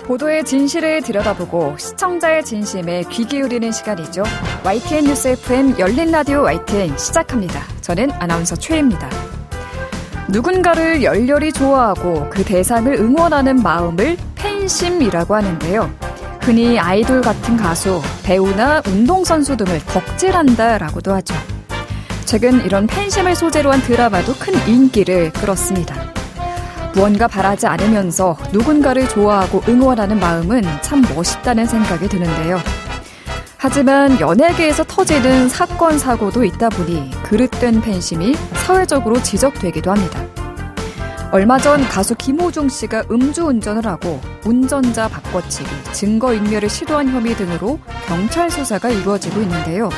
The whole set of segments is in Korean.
보도의 진실을 들여다보고 시청자의 진심에 귀 기울이는 시간이죠. YTN 뉴스 FM 열린 라디오 YTN 시작합니다. 저는 아나운서 최혜입니다. 누군가를 열렬히 좋아하고 그 대상을 응원하는 마음을 팬심이라고 하는데요. 흔히 아이돌 같은 가수, 배우나 운동선수 등을 덕질한다라고도 하죠. 최근 이런 팬심을 소재로 한 드라마도 큰 인기를 끌었습니다. 무언가 바라지 않으면서 누군가를 좋아하고 응원하는 마음은 참 멋있다는 생각이 드는데요. 하지만 연예계에서 터지는 사건, 사고도 있다 보니 그릇된 팬심이 사회적으로 지적되기도 합니다. 얼마 전 가수 김호중 씨가 음주운전을 하고 운전자 바꿔치기, 증거인멸을 시도한 혐의 등으로 경찰 수사가 이루어지고 있는데요.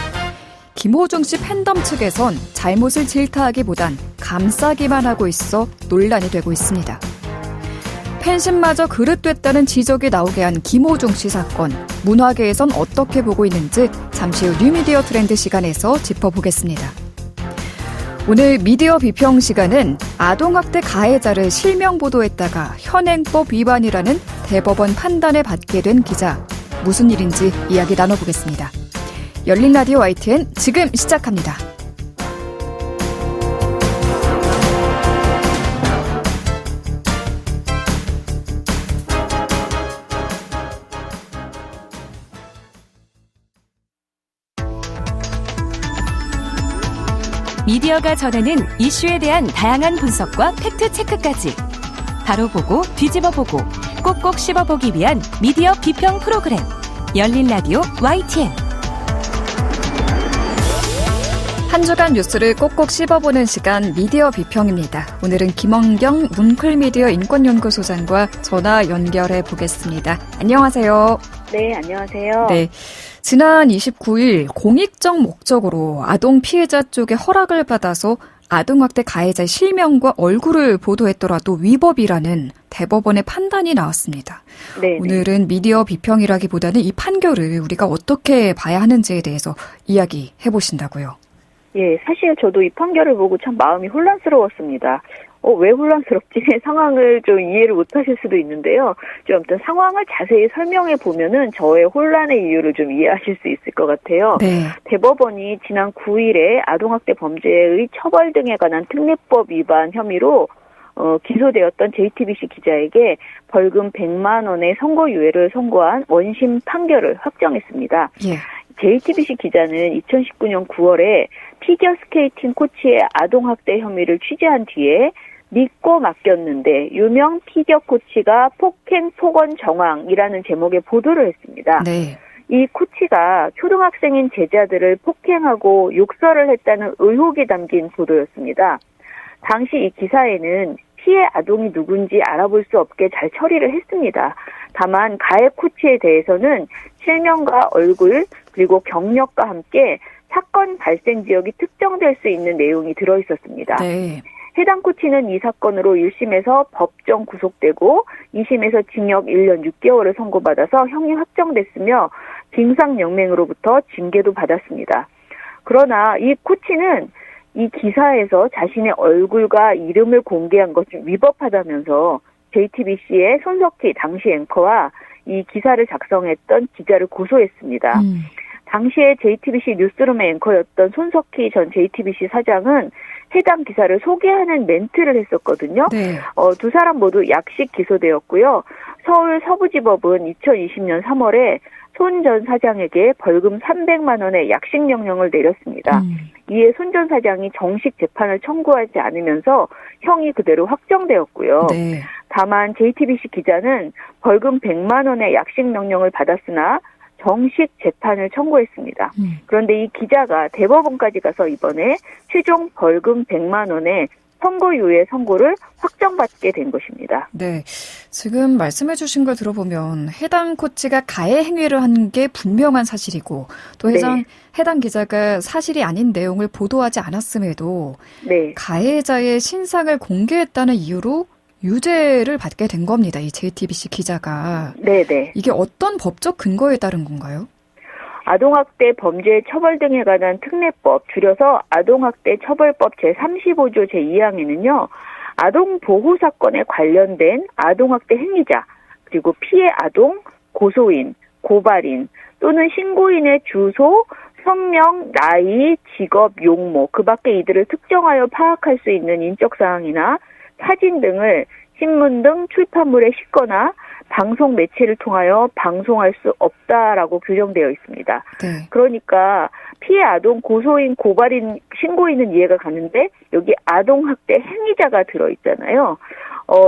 김호중 씨 팬덤 측에선 잘못을 질타하기보단 감싸기만 하고 있어 논란이 되고 있습니다. 팬심마저 그릇됐다는 지적이 나오게 한 김호중 씨 사건, 문화계에선 어떻게 보고 있는지 잠시 후 뉴미디어 트렌드 시간에서 짚어보겠습니다. 오늘 미디어 비평 시간은 아동학대 가해자를 실명 보도했다가 현행법 위반이라는 대법원 판단을 받게 된 기자, 무슨 일인지 이야기 나눠보겠습니다. 열린 라디오 YTN 지금 시작합니다. 미디어가 전하는 이슈에 대한 다양한 분석과 팩트체크까지 바로 보고 뒤집어 보고 꼭꼭 씹어보기 위한 미디어 비평 프로그램 열린 라디오 YTN. 한 주간 뉴스를 꼭꼭 씹어보는 시간 미디어 비평입니다. 오늘은 김원경 문클미디어 인권연구소장과 전화 연결해 보겠습니다. 안녕하세요. 네, 안녕하세요. 네, 지난 29일 공익적 목적으로 아동 피해자 쪽에 허락을 받아서 아동학대 가해자의 실명과 얼굴을 보도했더라도 위법이라는 대법원의 판단이 나왔습니다. 네. 오늘은 미디어 비평이라기보다는 이 판결을 우리가 어떻게 봐야 하는지에 대해서 이야기해 보신다고요. 예, 사실 저도 이 판결을 보고 참 마음이 혼란스러웠습니다. 왜 혼란스럽지? 상황을 좀 이해를 못하실 수도 있는데요. 좀 아무튼 상황을 자세히 설명해 보면은 저의 혼란의 이유를 좀 이해하실 수 있을 것 같아요. 네. 대법원이 지난 9일에 아동학대 범죄의 처벌 등에 관한 특례법 위반 혐의로 기소되었던 JTBC 기자에게 벌금 100만 원의 선고유예를 선고한 원심 판결을 확정했습니다. 예. JTBC 기자는 2019년 9월에 피겨스케이팅 코치의 아동학대 혐의를 취재한 뒤에 믿고 맡겼는데 유명 피겨 코치가 폭행 폭언 정황이라는 제목의 보도를 했습니다. 네. 이 코치가 초등학생인 제자들을 폭행하고 욕설을 했다는 의혹이 담긴 보도였습니다. 당시 이 기사에는 피해 아동이 누군지 알아볼 수 없게 잘 처리를 했습니다. 다만 가해 코치에 대해서는 실명과 얼굴 그리고 경력과 함께 사건 발생 지역이 특정될 수 있는 내용이 들어있었습니다. 네. 해당 코치는 이 사건으로 1심에서 법정 구속되고 2심에서 징역 1년 6개월을 선고받아서 형이 확정됐으며 빙상연맹으로부터 징계도 받았습니다. 그러나 이 코치는 이 기사에서 자신의 얼굴과 이름을 공개한 것이 위법하다면서 JTBC의 손석희 당시 앵커와 이 기사를 작성했던 기자를 고소했습니다. 당시에 JTBC 뉴스룸의 앵커였던 손석희 전 JTBC 사장은 해당 기사를 소개하는 멘트를 했었거든요. 네. 두 사람 모두 약식 기소되었고요. 서울 서부지법은 2020년 3월에 손 전 사장에게 벌금 300만 원의 약식 명령을 내렸습니다. 이에 손 전 사장이 정식 재판을 청구하지 않으면서 형이 그대로 확정되었고요. 네. 다만 JTBC 기자는 벌금 100만 원의 약식 명령을 받았으나 정식 재판을 청구했습니다. 그런데 이 기자가 대법원까지 가서 이번에 최종 벌금 100만 원의 선고유예 선고를 확정받게 된 것입니다. 네, 지금 말씀해 주신 걸 들어보면 해당 코치가 가해 행위를 한 게 분명한 사실이고 또 해당 기자가 사실이 아닌 내용을 보도하지 않았음에도 가해자의 신상을 공개했다는 이유로 유죄를 받게 된 겁니다. 이 JTBC 기자가. 네네. 이게 어떤 법적 근거에 따른 건가요? 아동학대 범죄 처벌 등에 관한 특례법, 줄여서 아동학대 처벌법 제35조 제2항에는요. 아동보호 사건에 관련된 아동학대 행위자, 그리고 피해 아동, 고소인, 고발인 또는 신고인의 주소, 성명, 나이, 직업, 용모, 그 밖에 이들을 특정하여 파악할 수 있는 인적사항이나 사진 등을 신문 등 출판물에 싣거나 방송 매체를 통하여 방송할 수 없다라고 규정되어 있습니다. 네. 그러니까 피해 아동, 고소인, 고발인, 신고인은 이해가 가는데 여기 아동학대 행위자가 들어있잖아요.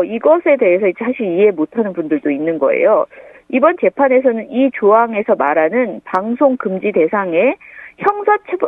이것에 대해서 사실 이해 못하는 분들도 있는 거예요. 이번 재판에서는 이 조항에서 말하는 방송 금지 대상에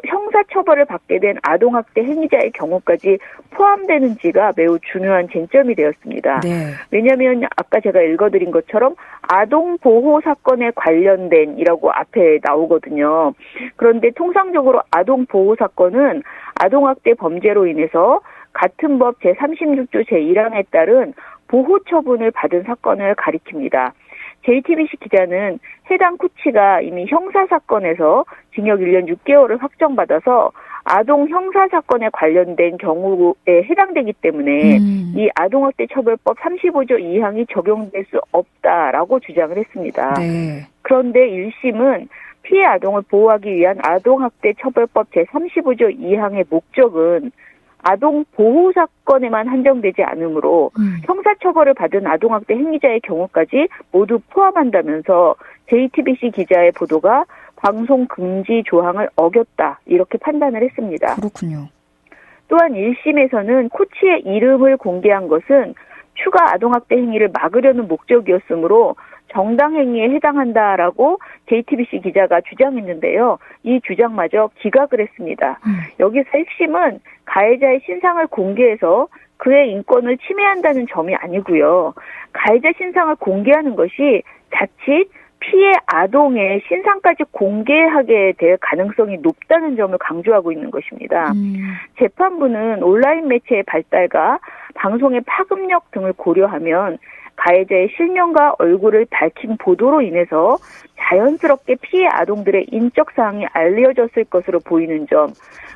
형사처벌을 받게 된 아동학대 행위자의 경우까지 포함되는지가 매우 중요한 쟁점이 되었습니다. 네. 왜냐하면 아까 제가 읽어드린 것처럼 아동보호 사건에 관련된이라고 앞에 나오거든요. 그런데 통상적으로 아동보호 사건은 아동학대 범죄로 인해서 같은 법 제36조 제1항에 따른 보호처분을 받은 사건을 가리킵니다. JTBC 기자는 해당 코치가 이미 형사사건에서 징역 1년 6개월을 확정받아서 아동 형사사건에 관련된 경우에 해당되기 때문에 이 아동학대 처벌법 35조 2항이 적용될 수 없다라고 주장을 했습니다. 네. 그런데 1심은 피해 아동을 보호하기 위한 아동학대 처벌법 제35조 2항의 목적은 아동 보호 사건에만 한정되지 않으므로 형사처벌을 받은 아동학대 행위자의 경우까지 모두 포함한다면서 JTBC 기자의 보도가 방송 금지 조항을 어겼다 이렇게 판단을 했습니다. 그렇군요. 또한 1심에서는 코치의 이름을 공개한 것은 추가 아동학대 행위를 막으려는 목적이었으므로 정당 행위에 해당한다라고 JTBC 기자가 주장했는데요. 이 주장마저 기각을 했습니다. 여기서 핵심은 가해자의 신상을 공개해서 그의 인권을 침해한다는 점이 아니고요. 가해자 신상을 공개하는 것이 자칫 피해 아동의 신상까지 공개하게 될 가능성이 높다는 점을 강조하고 있는 것입니다. 재판부는 온라인 매체의 발달과 방송의 파급력 등을 고려하면 가해자의 실명과 얼굴을 밝힌 보도로 인해서 자연스럽게 피해 아동들의 인적사항이 알려졌을 것으로 보이는 점,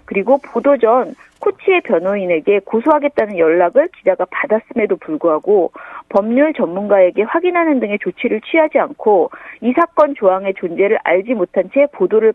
그리고 보도 전 코치의 변호인에게 고소하겠다는 연락을 기자가 받았음에도 불구하고 법률 전문가에게 확인하는 등의 조치를 취하지 않고 이 사건 조항의 존재를 알지 못한 채 보도를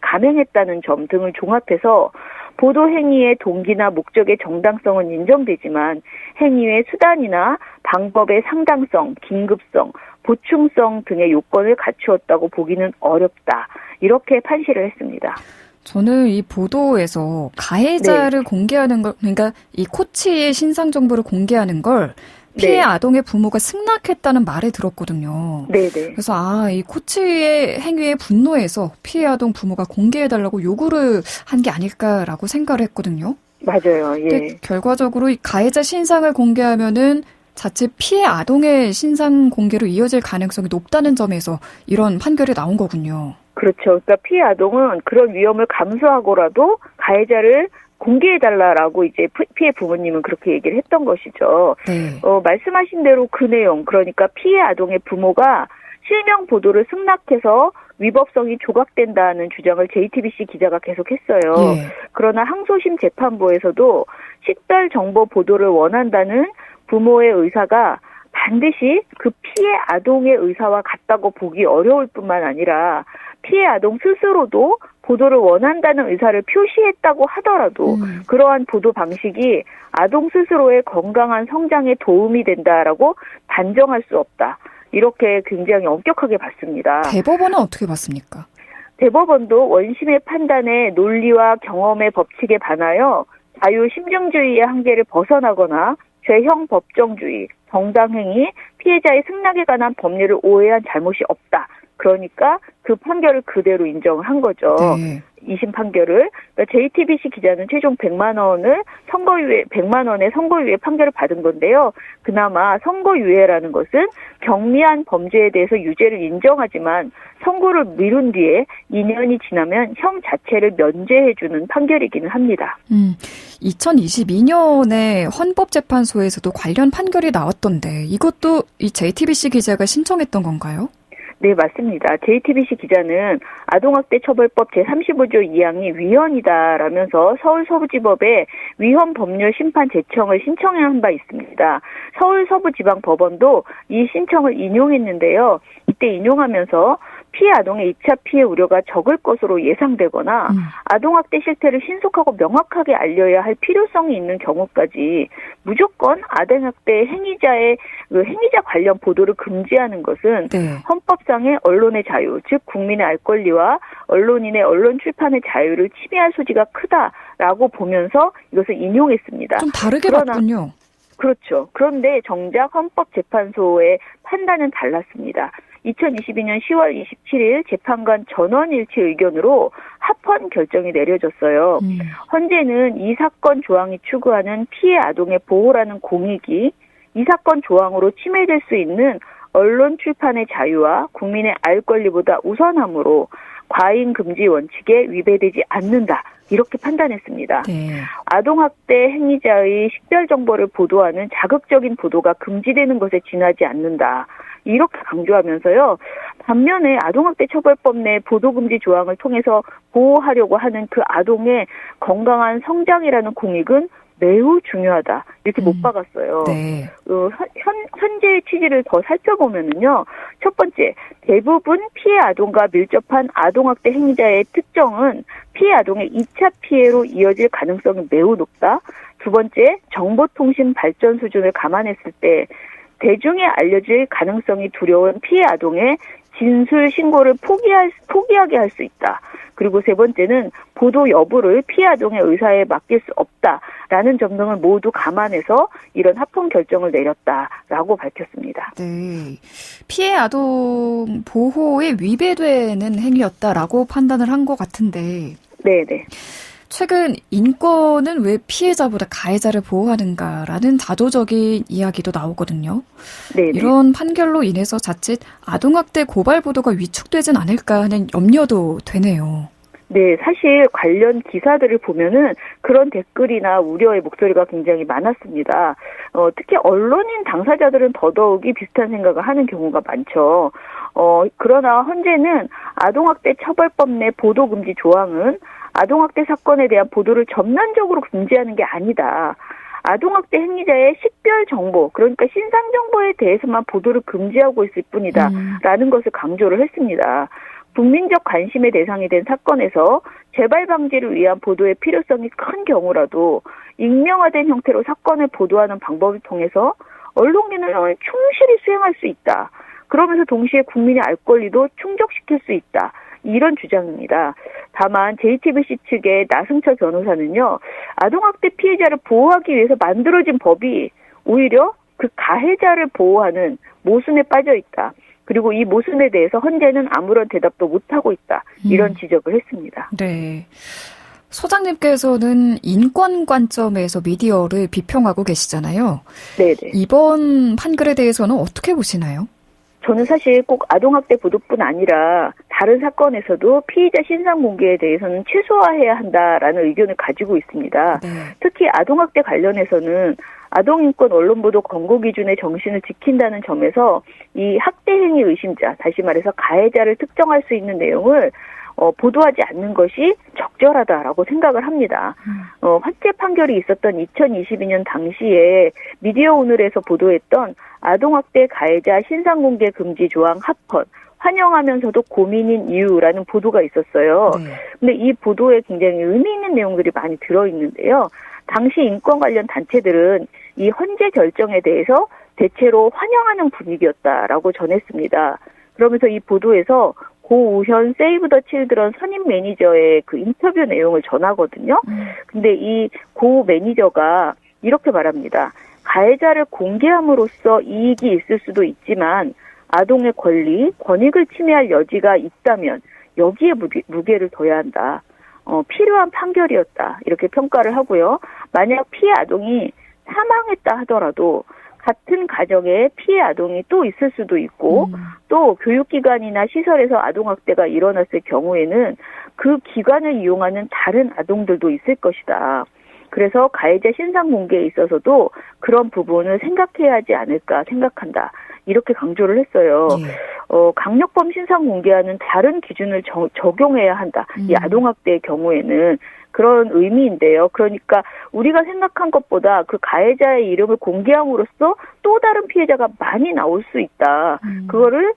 감행했다는 점 등을 종합해서 보도 행위의 동기나 목적의 정당성은 인정되지만 행위의 수단이나 방법의 상당성, 긴급성, 보충성 등의 요건을 갖추었다고 보기는 어렵다. 이렇게 판시를 했습니다. 저는 이 보도에서 가해자를 공개하는 걸, 그러니까 이 코치의 신상 정보를 공개하는 걸 피해 아동의 부모가 승낙했다는 말을 들었거든요. 네네. 그래서 이 코치의 행위에 분노해서 피해 아동 부모가 공개해달라고 요구를 한 게 아닐까라고 생각을 했거든요. 맞아요. 예. 근데 결과적으로 이 가해자 신상을 공개하면은 자칫 피해 아동의 신상 공개로 이어질 가능성이 높다는 점에서 이런 판결이 나온 거군요. 그렇죠. 그러니까 피해 아동은 그런 위험을 감수하고라도 가해자를 공개해달라라고 이제 피해 부모님은 그렇게 얘기를 했던 것이죠. 네. 말씀하신 대로 그 내용, 그러니까 피해 아동의 부모가 실명 보도를 승낙해서 위법성이 조각된다는 주장을 JTBC 기자가 계속했어요. 예. 그러나 항소심 재판부에서도 식별 정보 보도를 원한다는 부모의 의사가 반드시 그 피해 아동의 의사와 같다고 보기 어려울 뿐만 아니라 피해 아동 스스로도 보도를 원한다는 의사를 표시했다고 하더라도 그러한 보도 방식이 아동 스스로의 건강한 성장에 도움이 된다라고 단정할 수 없다. 이렇게 굉장히 엄격하게 봤습니다. 대법원은 어떻게 봤습니까? 대법원도 원심의 판단에 논리와 경험의 법칙에 반하여 자유심증주의의 한계를 벗어나거나 죄형 법정주의, 정당행위, 피해자의 승낙에 관한 법률을 오해한 잘못이 없다. 그러니까 그 판결을 그대로 인정을 한 거죠. 네. 2심 판결을. 그러니까 JTBC 기자는 최종 100만 원의 선고유예 판결을 받은 건데요. 그나마 선고유예라는 것은 경미한 범죄에 대해서 유죄를 인정하지만 선고를 미룬 뒤에 2년이 지나면 형 자체를 면제해주는 판결이기는 합니다. 2022년에 헌법재판소에서도 관련 판결이 나왔던데 이것도 이 JTBC 기자가 신청했던 건가요? 네, 맞습니다. JTBC 기자는 아동학대 처벌법 제35조 2항이 위헌이다라면서 서울서부지법에 위헌 법률 심판 제청을 신청한 바 있습니다. 서울서부지방법원도 이 신청을 인용했는데요. 이때 인용하면서 피해 아동의 2차 피해 우려가 적을 것으로 예상되거나 아동학대 실태를 신속하고 명확하게 알려야 할 필요성이 있는 경우까지 무조건 아동학대 행위자의 행위자 관련 보도를 금지하는 것은 네. 헌법상의 언론의 자유, 즉 국민의 알 권리와 언론인의 언론 출판의 자유를 침해할 소지가 크다라고 보면서 이것을 인용했습니다. 좀 다르게 봤군요. 그렇죠. 그런데 정작 헌법재판소의 판단은 달랐습니다. 2022년 10월 27일 재판관 전원일치 의견으로 합헌 결정이 내려졌어요. 헌재는 이 사건 조항이 추구하는 피해 아동의 보호라는 공익이 이 사건 조항으로 침해될 수 있는 언론 출판의 자유와 국민의 알 권리보다 우선하므로 과잉 금지 원칙에 위배되지 않는다. 이렇게 판단했습니다. 네. 아동학대 행위자의 식별 정보를 보도하는 자극적인 보도가 금지되는 것에 지나지 않는다. 이렇게 강조하면서요. 반면에 아동학대 처벌법 내 보도금지 조항을 통해서 보호하려고 하는 그 아동의 건강한 성장이라는 공익은 매우 중요하다. 이렇게 못 박았어요. 네. 현재의 취지를 더 살펴보면은요. 첫 번째, 대부분 피해 아동과 밀접한 아동학대 행위자의 특정은 피해 아동의 2차 피해로 이어질 가능성이 매우 높다. 두 번째, 정보통신 발전 수준을 감안했을 때 대중에 알려질 가능성이 두려운 피해 아동의 진술 신고를 포기하게 할 수 있다. 그리고 세 번째는 보도 여부를 피해 아동의 의사에 맡길 수 없다라는 점 등을 모두 감안해서 이런 합헌 결정을 내렸다라고 밝혔습니다. 네. 피해 아동 보호에 위배되는 행위였다라고 판단을 한 것 같은데. 네네. 최근 인권은 왜 피해자보다 가해자를 보호하는가라는 자조적인 이야기도 나오거든요. 네네. 이런 판결로 인해서 자칫 아동학대 고발 보도가 위축되진 않을까 하는 염려도 되네요. 네, 사실 관련 기사들을 보면은 그런 댓글이나 우려의 목소리가 굉장히 많았습니다. 특히 언론인 당사자들은 더더욱이 비슷한 생각을 하는 경우가 많죠. 그러나 헌재는 아동학대 처벌법 내 보도금지 조항은 아동학대 사건에 대한 보도를 전면적으로 금지하는 게 아니다. 아동학대 행위자의 식별 정보, 그러니까 신상 정보에 대해서만 보도를 금지하고 있을 뿐이다. 라는 것을 강조를 했습니다. 국민적 관심의 대상이 된 사건에서 재발 방지를 위한 보도의 필요성이 큰 경우라도 익명화된 형태로 사건을 보도하는 방법을 통해서 언론 기능을 충실히 수행할 수 있다. 그러면서 동시에 국민의 알 권리도 충족시킬 수 있다. 이런 주장입니다. 다만 JTBC 측의 나승철 변호사는요. 아동학대 피해자를 보호하기 위해서 만들어진 법이 오히려 그 가해자를 보호하는 모순에 빠져 있다. 그리고 이 모순에 대해서 헌재는 아무런 대답도 못하고 있다. 이런 지적을 했습니다. 네. 소장님께서는 인권 관점에서 미디어를 비평하고 계시잖아요. 네네. 이번 판결에 대해서는 어떻게 보시나요? 저는 사실 꼭 아동학대 보도뿐 아니라 다른 사건에서도 피의자 신상 공개에 대해서는 최소화해야 한다라는 의견을 가지고 있습니다. 네. 특히 아동학대 관련해서는 아동인권 언론보도 권고 기준의 정신을 지킨다는 점에서 이 학대 행위 의심자, 다시 말해서 가해자를 특정할 수 있는 내용을 보도하지 않는 것이 적절하다라고 생각을 합니다. 헌재 판결이 있었던 2022년 당시에 미디어오늘에서 보도했던 아동학대 가해자 신상공개 금지 조항 합헌, 환영하면서도 고민인 이유라는 보도가 있었어요. 네. 근데 이 보도에 굉장히 의미 있는 내용들이 많이 들어있는데요. 당시 인권 관련 단체들은 이 헌재 결정에 대해서 대체로 환영하는 분위기였다라고 전했습니다. 그러면서 이 보도에서 고우현 세이브 더 칠드런 선임 매니저의 그 인터뷰 내용을 전하거든요. 근데 이 고 매니저가 이렇게 말합니다. 가해자를 공개함으로써 이익이 있을 수도 있지만 아동의 권리, 권익을 침해할 여지가 있다면 여기에 무게를 둬야 한다. 필요한 판결이었다. 이렇게 평가를 하고요. 만약 피해 아동이 사망했다 하더라도 같은 가정에 피해 아동이 또 있을 수도 있고 또 교육기관이나 시설에서 아동학대가 일어났을 경우에는 그 기관을 이용하는 다른 아동들도 있을 것이다. 그래서 가해자 신상 공개에 있어서도 그런 부분을 생각해야 하지 않을까 생각한다. 이렇게 강조를 했어요. 강력범 신상 공개와는 다른 기준을 적용해야 한다. 이 아동학대의 경우에는 그런 의미인데요. 그러니까 우리가 생각한 것보다 그 가해자의 이름을 공개함으로써 또 다른 피해자가 많이 나올 수 있다. 그거를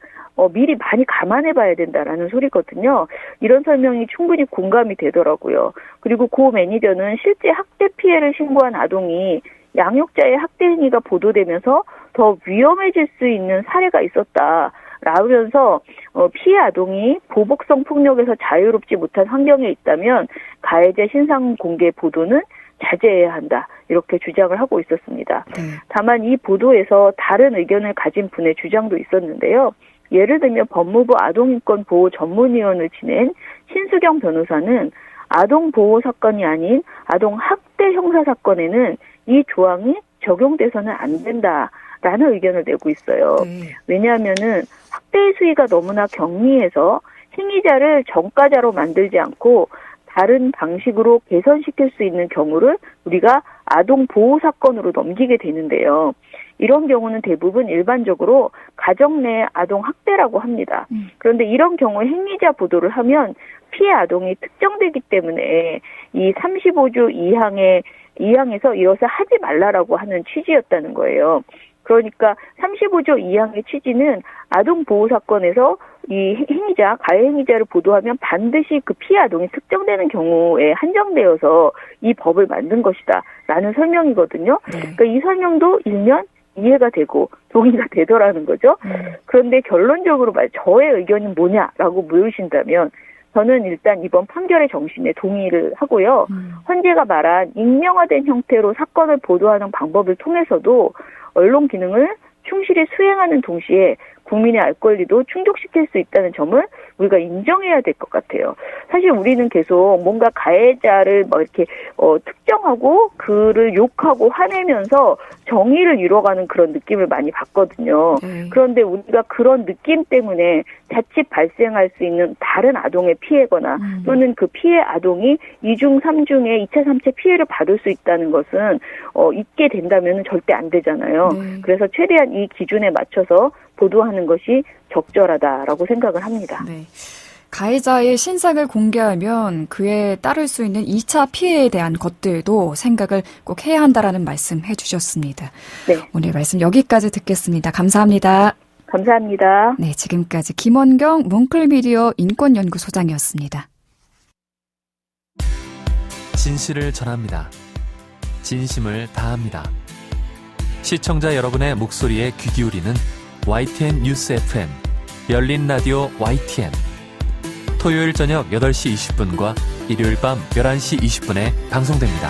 미리 많이 감안해 봐야 된다라는 소리거든요. 이런 설명이 충분히 공감이 되더라고요. 그리고 고 매니저는 실제 학대 피해를 신고한 아동이 양육자의 학대 행위가 보도되면서 더 위험해질 수 있는 사례가 있었다. 라면서 피해 아동이 보복성 폭력에서 자유롭지 못한 환경에 있다면 가해자 신상 공개 보도는 자제해야 한다. 이렇게 주장을 하고 있었습니다. 다만 이 보도에서 다른 의견을 가진 분의 주장도 있었는데요. 예를 들면 법무부 아동인권보호 전문위원을 지낸 신수경 변호사는 아동보호 사건이 아닌 아동학대 형사사건에는 이 조항이 적용돼서는 안 된다라는 의견을 내고 있어요. 왜냐하면은 학대의 수위가 너무나 경미해서 행위자를 전과자로 만들지 않고 다른 방식으로 개선시킬 수 있는 경우를 우리가 아동보호 사건으로 넘기게 되는데요. 이런 경우는 대부분 일반적으로 가정 내 아동학대라고 합니다. 그런데 이런 경우 행위자 보도를 하면 피해 아동이 특정되기 때문에 이 35조 2항에서 이것을 하지 말라라고 하는 취지였다는 거예요. 그러니까 35조 2항의 취지는 아동보호 사건에서 이 행위자, 가해 행위자를 보도하면 반드시 그 피해 아동이 특정되는 경우에 한정되어서 이 법을 만든 것이다 라는 설명이거든요. 그러니까 이 설명도 일면 이해가 되고 동의가 되더라는 거죠. 그런데 결론적으로 저의 의견이 뭐냐라고 물으신다면 저는 일단 이번 판결의 정신에 동의를 하고요. 헌재가 말한 익명화된 형태로 사건을 보도하는 방법을 통해서도 언론 기능을 충실히 수행하는 동시에 국민의 알 권리도 충족시킬 수 있다는 점을 우리가 인정해야 될 것 같아요. 사실 우리는 계속 뭔가 가해자를 이렇게 특정하고 그를 욕하고 화내면서 정의를 이뤄가는 그런 느낌을 많이 받거든요. 그런데 우리가 그런 느낌 때문에 자칫 발생할 수 있는 다른 아동의 피해거나 또는 그 피해 아동이 2중, 3중의 2차, 3차 피해를 받을 수 있다는 것은 있게 된다면 절대 안 되잖아요. 그래서 최대한 이 기준에 맞춰서 보도하는 것이 적절하다라고 생각을 합니다. 네. 가해자의 신상을 공개하면 그에 따를 수 있는 2차 피해에 대한 것들도 생각을 꼭 해야 한다라는 말씀 해주셨습니다. 네. 오늘 말씀 여기까지 듣겠습니다. 감사합니다. 감사합니다. 네, 지금까지 김원경 뭉클미디어 인권연구소장이었습니다. 진실을 전합니다. 진심을 다합니다. 시청자 여러분의 목소리에 귀 기울이는 YTN 뉴스 FM 열린 라디오 YTN 토요일 저녁 8시 20분과 일요일 밤 11시 20분에 방송됩니다.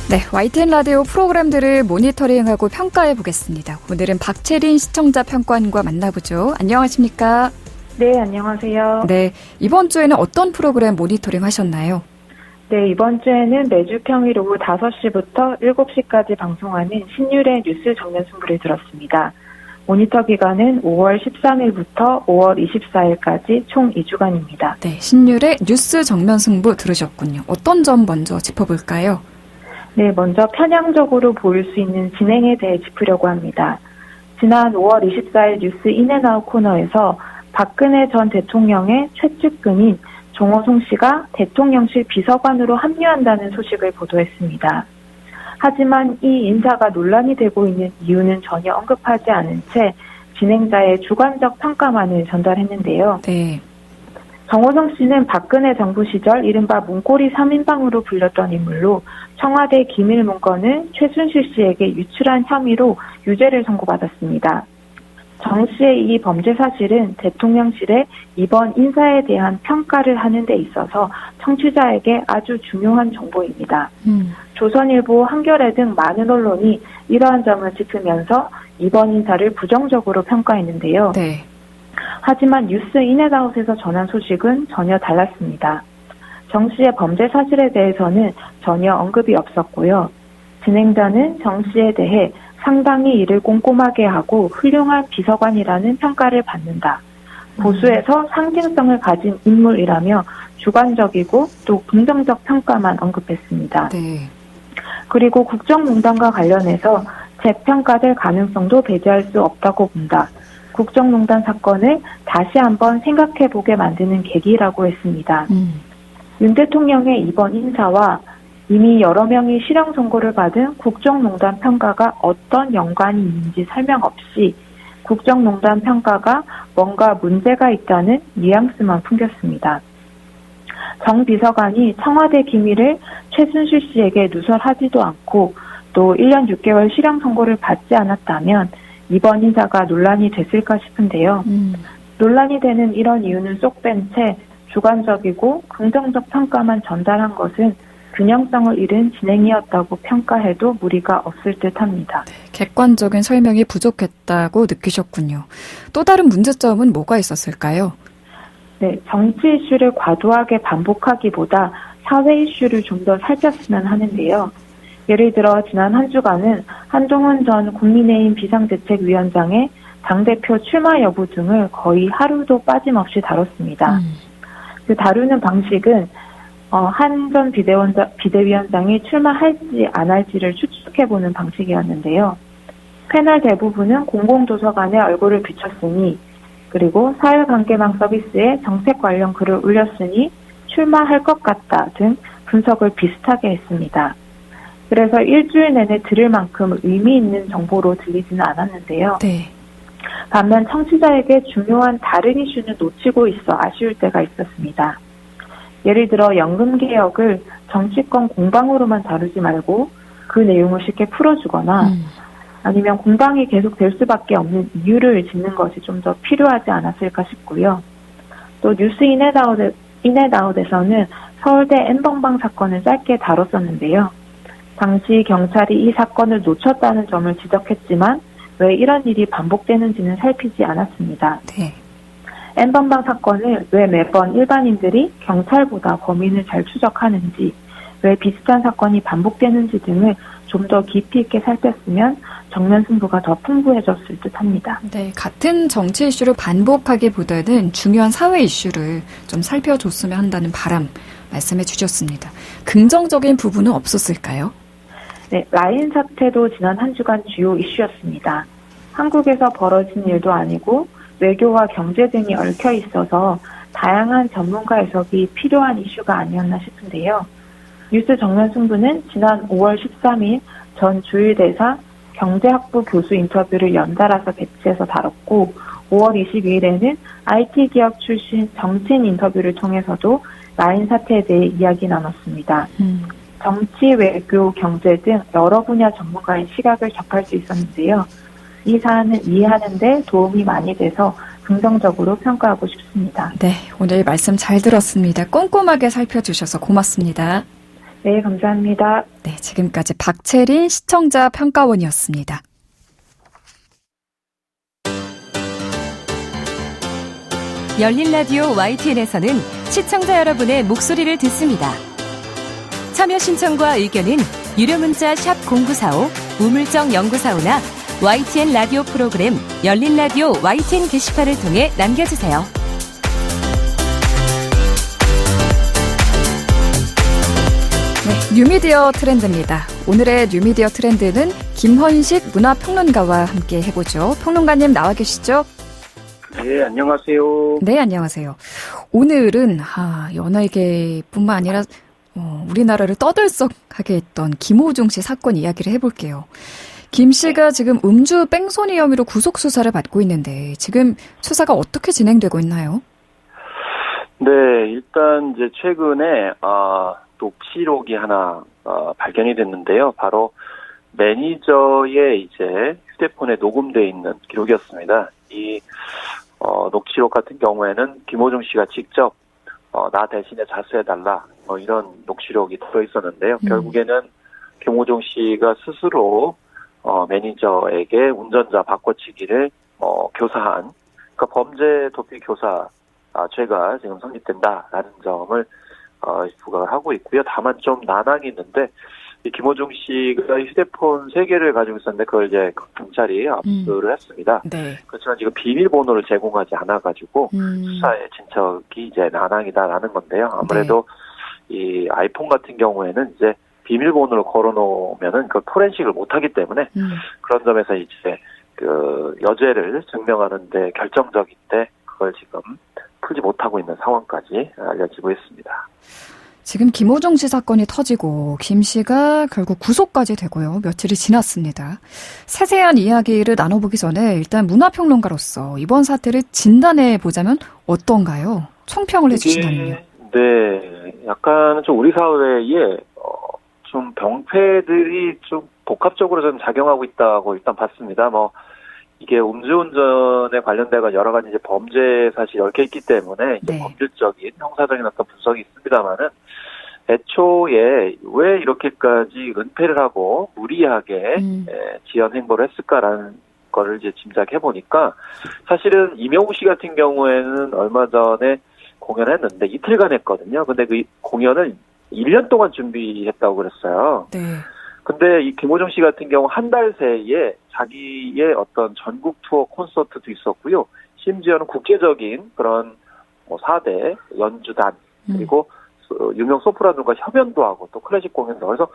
네, YTN 라디오 프로그램들을 모니터링하고 평가해 보겠습니다. 오늘은 박채린 시청자 평가원과 만나보죠. 안녕하십니까? 네, 안녕하세요. 네, 이번 주에는 어떤 프로그램 모니터링 하셨나요? 네, 이번 주에는 매주 평일 오후 5시부터 7시까지 방송하는 신율의 뉴스 정면 승부를 들었습니다. 모니터 기간은 5월 13일부터 5월 24일까지 총 2주간입니다. 네, 신율의 뉴스 정면 승부 들으셨군요. 어떤 점 먼저 짚어볼까요? 네, 먼저 편향적으로 보일 수 있는 진행에 대해 짚으려고 합니다. 지난 5월 24일 뉴스 인앤아웃 코너에서 박근혜 전 대통령의 최측근인 정호성 씨가 대통령실 비서관으로 합류한다는 소식을 보도했습니다. 하지만 이 인사가 논란이 되고 있는 이유는 전혀 언급하지 않은 채 진행자의 주관적 평가만을 전달했는데요. 네. 정호성 씨는 박근혜 정부 시절 이른바 문고리 3인방으로 불렸던 인물로 청와대 기밀 문건을 최순실 씨에게 유출한 혐의로 유죄를 선고받았습니다. 정 씨의 이 범죄 사실은 대통령실의 이번 인사에 대한 평가를 하는 데 있어서 청취자에게 아주 중요한 정보입니다. 조선일보, 한겨레 등 많은 언론이 이러한 점을 짚으면서 이번 인사를 부정적으로 평가했는데요. 네. 하지만 뉴스 인앤아웃에서 전한 소식은 전혀 달랐습니다. 정 씨의 범죄 사실에 대해서는 전혀 언급이 없었고요. 진행자는 정 씨에 대해 상당히 일을 꼼꼼하게 하고 훌륭한 비서관이라는 평가를 받는다. 보수에서 상징성을 가진 인물이라며 주관적이고 또 긍정적 평가만 언급했습니다. 네. 그리고 국정농단과 관련해서 재평가될 가능성도 배제할 수 없다고 본다. 국정농단 사건을 다시 한번 생각해보게 만드는 계기라고 했습니다. 윤 대통령의 이번 인사와 이미 여러 명이 실형 선고를 받은 국정농단 평가가 어떤 연관이 있는지 설명 없이 국정농단 평가가 뭔가 문제가 있다는 뉘앙스만 풍겼습니다. 정 비서관이 청와대 기밀을 최순실 씨에게 누설하지도 않고 또 1년 6개월 실형 선고를 받지 않았다면 이번 인사가 논란이 됐을까 싶은데요. 논란이 되는 이런 이유는 쏙 뺀 채 주관적이고 긍정적 평가만 전달한 것은 균형성을 잃은 진행이었다고 평가해도 무리가 없을 듯합니다. 객관적인 설명이 부족했다고 느끼셨군요. 또 다른 문제점은 뭐가 있었을까요? 네, 정치 이슈를 과도하게 반복하기보다 사회 이슈를 좀 더 살폈으면 하는데요. 예를 들어 지난 한 주간은 한동훈 전 국민의힘 비상대책위원장의 당대표 출마 여부 등을 거의 하루도 빠짐없이 다뤘습니다. 그 다루는 방식은 한 전 비대위원장이 출마할지 안 할지를 추측해보는 방식이었는데요. 패널 대부분은 공공도서관에 얼굴을 비췄으니 그리고 사회관계망 서비스에 정책 관련 글을 올렸으니 출마할 것 같다 등 분석을 비슷하게 했습니다. 그래서 일주일 내내 들을 만큼 의미 있는 정보로 들리지는 않았는데요. 네. 반면 청취자에게 중요한 다른 이슈는 놓치고 있어 아쉬울 때가 있었습니다. 예를 들어 연금개혁을 정치권 공방으로만 다루지 말고 그 내용을 쉽게 풀어주거나 아니면 공방이 계속될 수밖에 없는 이유를 짚는 것이 좀 더 필요하지 않았을까 싶고요. 또 뉴스 인앤아웃에서는 서울대 N번방 사건을 짧게 다뤘었는데요. 당시 경찰이 이 사건을 놓쳤다는 점을 지적했지만 왜 이런 일이 반복되는지는 살피지 않았습니다. 네. N번방 사건을 왜 매번 일반인들이 경찰보다 범인을 잘 추적하는지, 왜 비슷한 사건이 반복되는지 등을 좀 더 깊이 있게 살폈으면 정면 승부가 더 풍부해졌을 듯합니다. 네, 같은 정치 이슈를 반복하기보다는 중요한 사회 이슈를 좀 살펴줬으면 한다는 바람 말씀해 주셨습니다. 긍정적인 부분은 없었을까요? 네, 라인 사태도 지난 한 주간 주요 이슈였습니다. 한국에서 벌어진 일도 아니고 외교와 경제 등이 얽혀 있어서 다양한 전문가 해석이 필요한 이슈가 아니었나 싶은데요. 뉴스 정면 승부는 지난 5월 13일 전 주일대사 경제학부 교수 인터뷰를 연달아서 배치해서 다뤘고 5월 22일에는 IT 기업 출신 정치인 인터뷰를 통해서도 라인 사태에 대해 이야기 나눴습니다. 정치, 외교, 경제 등 여러 분야 전문가의 시각을 접할 수 있었는데요. 이 사안을 이해하는 데 도움이 많이 돼서 긍정적으로 평가하고 싶습니다. 네, 오늘 말씀 잘 들었습니다. 꼼꼼하게 살펴주셔서 고맙습니다. 네, 감사합니다. 네, 지금까지 박채린 시청자 평가원이었습니다. 열린 라디오 YTN에서는 시청자 여러분의 목소리를 듣습니다. 참여 신청과 의견은 유료 문자 샵 0945, 우물정 0945나 YTN 라디오 프로그램 열린 라디오 YTN 게시판을 통해 남겨주세요. 네, 뉴미디어 트렌드입니다. 오늘의 뉴미디어 트렌드는 김헌식 문화평론가와 함께 해보죠. 평론가님 나와 계시죠? 네, 안녕하세요. 네, 안녕하세요. 오늘은 연예계뿐만 아니라 우리나라를 떠들썩하게 했던 김호중 씨 사건 이야기를 해볼게요. 김 씨가 지금 음주 뺑소니 혐의로 구속 수사를 받고 있는데 지금 수사가 어떻게 진행되고 있나요? 네, 일단 이제 최근에 녹취록이 하나 발견이 됐는데요. 바로 매니저의 이제 휴대폰에 녹음되어 있는 기록이었습니다. 이 녹취록 같은 경우에는 김호중 씨가 직접 나 대신에 자수해달라 이런 녹취록이 들어있었는데요. 결국에는 김호중 씨가 스스로 매니저에게 운전자 바꿔치기를 교사한, 그러니까 범죄 도피 교사 죄가 지금 성립된다라는 점을 부각을 하고 있고요. 다만 좀 난항이 있는데 이 김호중 씨가 휴대폰 3개를 가지고 있었는데 그걸 이제 경찰이 압수를 했습니다. 네. 그렇지만 지금 비밀번호를 제공하지 않아가지고 수사의 진척이 이제 난항이다라는 건데요. 아무래도 이 아이폰 같은 경우에는 이제 비밀번호를 걸어놓으면은 그 포렌식을 못하기 때문에 그런 점에서 이제 그 여죄를 증명하는데 결정적인데 그걸 지금 풀지 못하고 있는 상황까지 알려지고 있습니다. 지금 김호중 씨 사건이 터지고 김 씨가 결국 구속까지 되고요. 며칠이 지났습니다. 세세한 이야기를 나눠보기 전에 일단 문화평론가로서 이번 사태를 진단해 보자면 어떤가요? 총평을 해주신다면요. 네, 약간 좀 우리 사회에 좀 병폐들이 좀 복합적으로 좀 작용하고 있다고 일단 봤습니다. 뭐 이게 음주운전에 관련돼가 여러 가지 이제 범죄 사실이 얽혀 있기 때문에 이제 법률적인 형사적인 어떤 분석이 있습니다만은 애초에 왜 이렇게까지 은폐를 하고 무리하게 지연 행보를 했을까라는 거를 이제 짐작해 보니까 사실은 이명우 씨 같은 경우에는 얼마 전에 공연했는데 이틀간 했거든요. 근데 그 공연을 1년 동안 준비했다고 그랬어요. 네. 근데 이 김호중 씨 같은 경우 한 달 새에 자기의 어떤 전국 투어 콘서트도 있었고요. 심지어는 국제적인 그런 4대 연주단 그리고 유명 소프라노가 협연도 하고 또 클래식 공연도 그래서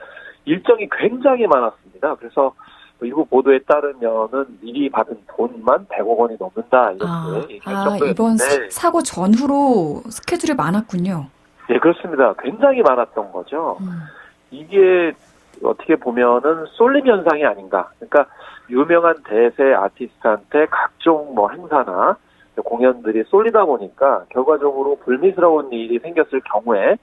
일정이 굉장히 많았습니다. 그래서 일부 보도에 따르면은 미리 받은 돈만 100억 원이 넘는다 이렇게 결정도 이번 했는데 사고 전후로 스케줄이 많았군요. 네, 그렇습니다. 굉장히 많았던 거죠. 이게 어떻게 보면은 쏠림 현상이 아닌가. 그러니까 유명한 대세 아티스트한테 각종 뭐 행사나 공연들이 쏠리다 보니까 결과적으로 불미스러운 일이 생겼을 경우에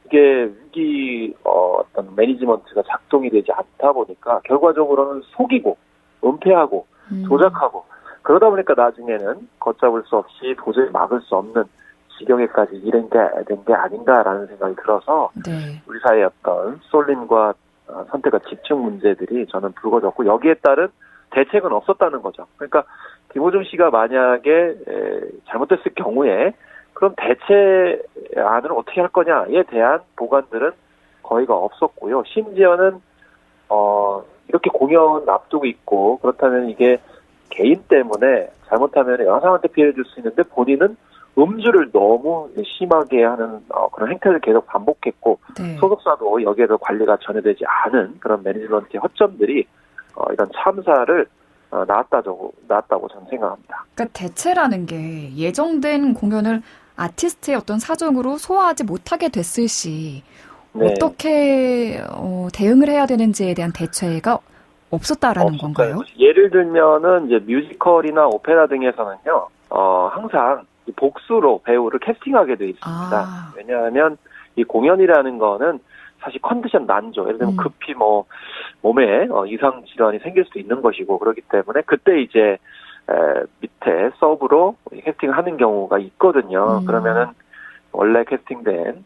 이게 위기 어떤 매니지먼트가 작동이 되지 않다 보니까 결과적으로는 속이고 은폐하고 조작하고 그러다 보니까 나중에는 걷잡을 수 없이 도저히 막을 수 없는 지경에까지 이른 게 된 게 아닌가라는 생각이 들어서 우리 사회의 어떤 쏠림과 선택과 집중 문제들이 저는 불거졌고 여기에 따른 대책은 없었다는 거죠. 그러니까 김호중 씨가 만약에 잘못됐을 경우에 그럼 대체안을 어떻게 할 거냐에 대한 보관들은 거의가 없었고요. 심지어는 이렇게 공연 앞두고 있고 그렇다면 이게 개인 때문에 잘못하면 여러 사람한테 피해를 줄 수 있는데 본인은 음주를 너무 심하게 하는 그런 행태를 계속 반복했고 소속사도 여기에도 관리가 전혀 되지 않은 그런 매니지먼트의 허점들이 이런 참사를 낳았다고 저는 생각합니다. 그러니까 대체라는 게 예정된 공연을 아티스트의 어떤 사정으로 소화하지 못하게 됐을 시 어떻게 대응을 해야 되는지에 대한 대처가 없었다라는 건가요? 예를 들면은 이제 뮤지컬이나 오페라 등에서는요, 항상 복수로 배우를 캐스팅하게 돼 있습니다. 왜냐하면 이 공연이라는 거는 사실 컨디션 난조, 예를 들면 급히 뭐 몸에 이상 질환이 생길 수도 있는 것이고 그렇기 때문에 그때 이제 밑에 서브로 캐스팅을 하는 경우가 있거든요. 그러면은 원래 캐스팅된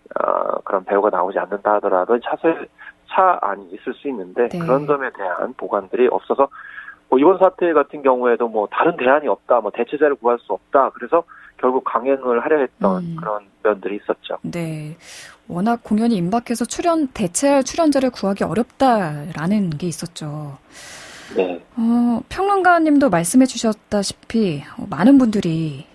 그런 배우가 나오지 않는다 하더라도 차안이 있을 수 있는데 그런 점에 대한 보관들이 없어서 뭐 이번 사태 같은 경우에도 뭐 다른 대안이 없다, 뭐 대체자를 구할 수 없다. 그래서 결국 강행을 하려 했던 그런 면들이 있었죠. 네. 워낙 공연이 임박해서 대체할 출연자를 구하기 어렵다라는 게 있었죠. 네. 평론가님도 말씀해 주셨다시피 많은 분들이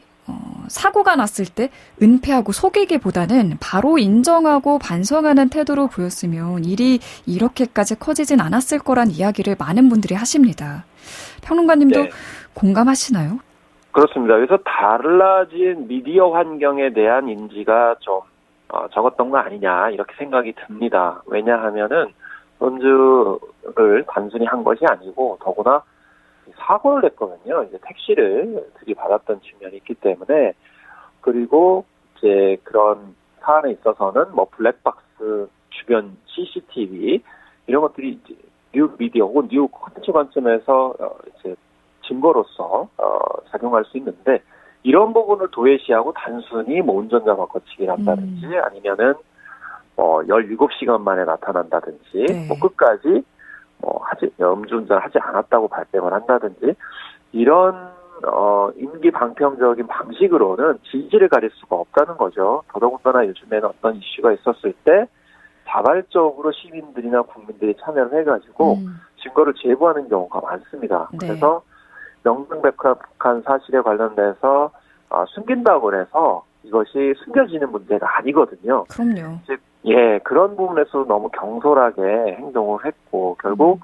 사고가 났을 때 은폐하고 속이기보다는 바로 인정하고 반성하는 태도로 보였으면 일이 이렇게까지 커지진 않았을 거란 이야기를 많은 분들이 하십니다. 평론가님도 공감하시나요? 그렇습니다. 그래서 달라진 미디어 환경에 대한 인지가 좀 적었던 거 아니냐 이렇게 생각이 듭니다. 왜냐하면은 음주를 단순히 한 것이 아니고 더구나 사고를 냈거든요. 이제 택시를 들이받았던 측면이 있기 때문에 그리고 이제 그런 사안에 있어서는 뭐 블랙박스 주변 CCTV 이런 것들이 이제 뉴 미디어 혹은 뉴 콘텐츠 관점에서 이제 증거로서 작용할 수 있는데 이런 부분을 도외시하고 단순히 뭐 운전자가 거치기를 한다든지 아니면은 17시간 만에 나타난다든지 뭐 끝까지 음주운전을 하지 않았다고 발뺌을 한다든지 이런 임기방평적인 방식으로는 진실을 가릴 수가 없다는 거죠. 더더군다나 요즘에는 어떤 이슈가 있었을 때 자발적으로 시민들이나 국민들이 참여를 해가지고 증거를 제보하는 경우가 많습니다. 네. 그래서 명명백백한 사실에 관련돼서 숨긴다고 해서 이것이 숨겨지는 문제가 아니거든요. 그럼요. 즉, 그런 부분에서 너무 경솔하게 행동을 했고 결국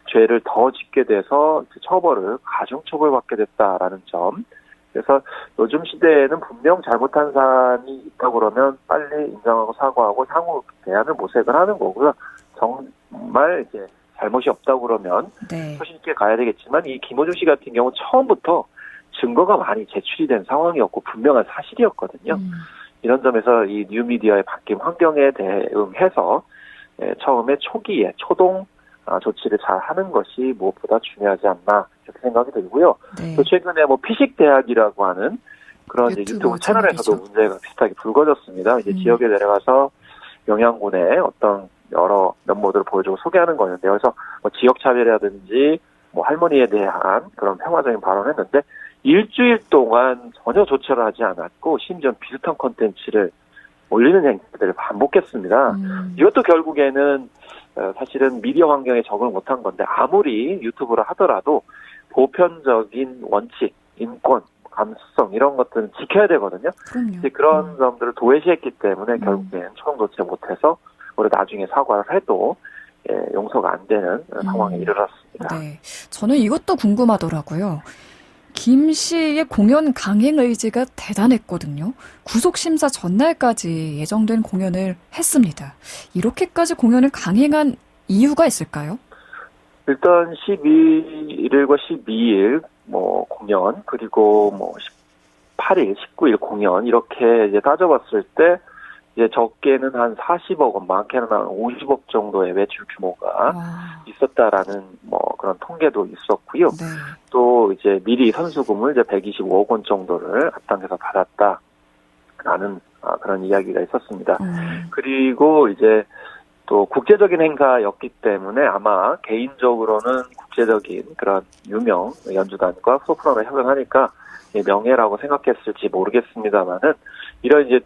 죄를 더 짓게 돼서 처벌을 가중처벌받게 됐다라는 점. 그래서 요즘 시대에는 분명 잘못한 사람이 있다고 그러면 빨리 인정하고 사과하고 향후 대안을 모색을 하는 거고요. 정말 이제 잘못이 없다고 그러면 네. 소신 있게 가야 되겠지만 이 김호중 씨 같은 경우 처음부터 증거가 많이 제출이 된 상황이었고 분명한 사실이었거든요. 이런 점에서 이 뉴미디어의 바뀐 환경에 대응해서 처음에 초기에 초동 조치를 잘 하는 것이 무엇보다 중요하지 않나 이렇게 생각이 들고요. 네. 또 최근에 피식대학이라고 하는 그런 이제 유튜브 채널에서도 문제가 비슷하게 불거졌습니다. 이제 지역에 내려가서 영양군의 어떤 여러 면모들을 보여주고 소개하는 거였는데 그래서 지역 차별이라든지 할머니에 대한 그런 평화적인 발언을 했는데 일주일 동안 전혀 조처를 하지 않았고 심지어 비슷한 콘텐츠를 올리는 행태들을 반복했습니다. 이것도 결국에는 사실은 미디어 환경에 적응을 못한 건데 아무리 유튜브를 하더라도 보편적인 원칙, 인권, 감수성 이런 것들은 지켜야 되거든요. 그런 점들을 도외시했기 때문에 결국엔 초동 조치 못해서 우리 나중에 사과를 해도 용서가 안 되는 상황에 이르렀습니다. 네, 저는 이것도 궁금하더라고요. 김 씨의 공연 강행 의지가 대단했거든요. 구속심사 전날까지 예정된 공연을 했습니다. 이렇게까지 공연을 강행한 이유가 있을까요? 일단 11일과 12일 공연 그리고 18일, 19일 공연 이렇게 이제 따져봤을 때 이제 적게는 한 40억 원, 많게는 한 50억 정도의 매출 규모가 있었다라는 그런 통계도 있었고요. 네. 또 이제 미리 선수금을 이제 125억 원 정도를 앞당겨서 받았다라는 그런 이야기가 있었습니다. 그리고 이제 또 국제적인 행사였기 때문에 아마 개인적으로는 국제적인 그런 유명 연주단과 소프라노 협연하니까 명예라고 생각했을지 모르겠습니다만은 이런 이제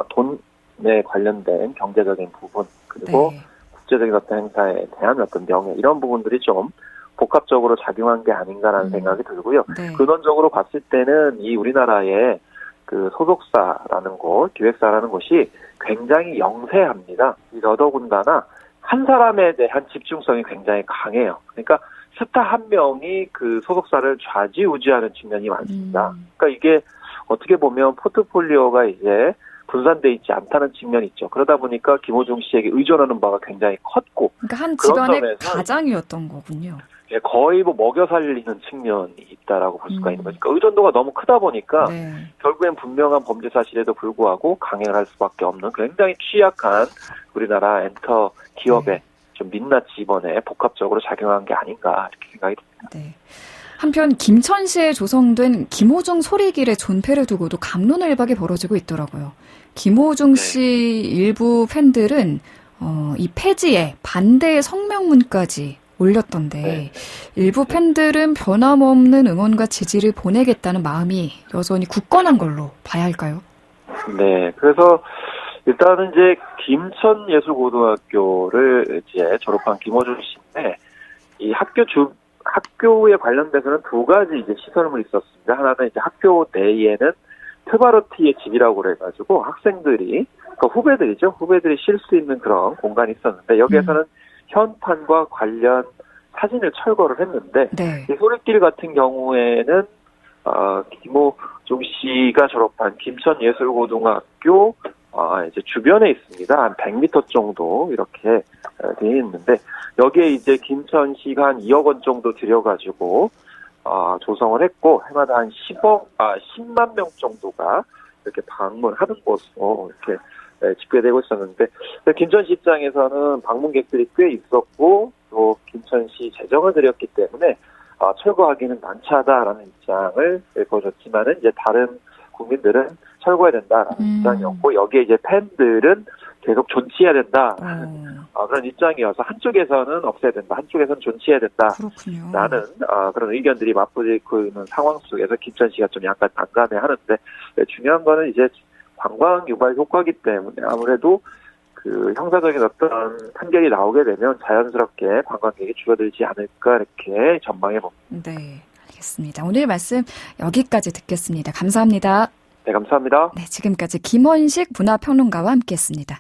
돈에 관련된 경제적인 부분 그리고 네. 국제적인 어떤 행사에 대한 어떤 명예 이런 부분들이 좀 복합적으로 작용한 게 아닌가라는 생각이 들고요. 네. 근원적으로 봤을 때는 이 우리나라의 그 소속사라는 곳, 기획사라는 곳이 굉장히 영세합니다. 더더군다나 한 사람에 대한 집중성이 굉장히 강해요. 그러니까 스타 한 명이 그 소속사를 좌지우지하는 측면이 많습니다. 그러니까 이게 어떻게 보면 포트폴리오가 이제 분산돼 있지 않다는 측면이 있죠. 그러다 보니까 김호중 씨에게 의존하는 바가 굉장히 컸고, 그러니까 한 집안의 가장이었던 거군요. 거의 먹여 살리는 측면이 있다라고 볼 수가 있는 거죠. 그러니까 의존도가 너무 크다 보니까 네. 결국엔 분명한 범죄 사실에도 불구하고 강행을 할 수밖에 없는 굉장히 취약한 우리나라 엔터 기업의 좀 민낯이 이번에 복합적으로 작용한 게 아닌가 이렇게 생각이 듭니다. 네. 한편 김천시에 조성된 김호중 소리길의 존폐를 두고도 갑론을박이 벌어지고 있더라고요. 김호중 씨 일부 팬들은 이 폐지에 반대의 성명문까지 올렸던데 일부 팬들은 변함없는 응원과 지지를 보내겠다는 마음이 여전히 굳건한 걸로 봐야 할까요? 네, 그래서 일단은 이제 김천예술고등학교를 이제 졸업한 김호중 씨인데 이 학교에 관련돼서는 두 가지 이제 시설물이 있었습니다. 하나는 이제 학교 내에는 트바르티의 집이라고 그래가지고 학생들이 그러니까 후배들이 쉴 수 있는 그런 공간이 있었는데 여기에서는 현판과 관련 사진을 철거를 했는데 이 소리길 같은 경우에는 김호중 씨가 졸업한 김천예술고등학교 이제 주변에 있습니다. 한 100m 정도 이렇게 되어 있는데 여기에 이제 김천시가 한 2억 원 정도 들여가지고 조성을 했고 해마다 한 10만 명 정도가 이렇게 방문하는 곳으로 이렇게 집계되고 있었는데 김천시 입장에서는 방문객들이 꽤 있었고 또 김천시 재정을 들였기 때문에 철거하기는 난처하다라는 입장을 보여줬지만은 이제 다른 국민들은 철거해야 된다라는 입장이었고 여기에 이제 팬들은 계속 존치해야 된다라는 그런 입장이어서 한쪽에서는 없애야 된다, 한쪽에서는 존치해야 된다라는 그런 의견들이 맞부딪히는 상황 속에서 김천시가 좀 약간 난감해하는데 중요한 거는 이제 관광 유발 효과이기 때문에 아무래도 그 형사적인 어떤 판결이 나오게 되면 자연스럽게 관광객이 줄어들지 않을까 이렇게 전망해 봅니다. 네, 알겠습니다. 오늘 말씀 여기까지 듣겠습니다. 감사합니다. 네, 감사합니다. 네, 지금까지 김원식 문화평론가와 함께했습니다.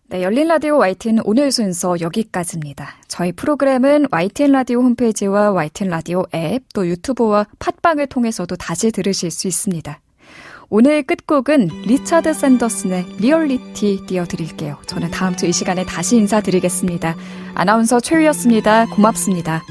네, 열린 라디오 YTN 오늘 순서 여기까지입니다. 저희 프로그램은 YTN 라디오 홈페이지와 YTN 라디오 앱, 또 유튜브와 팟빵을 통해서도 다시 들으실 수 있습니다. 오늘 끝곡은 리차드 샌더슨의 리얼리티 띄워드릴게요. 저는 다음 주 이 시간에 다시 인사드리겠습니다. 아나운서 최유였습니다. 고맙습니다.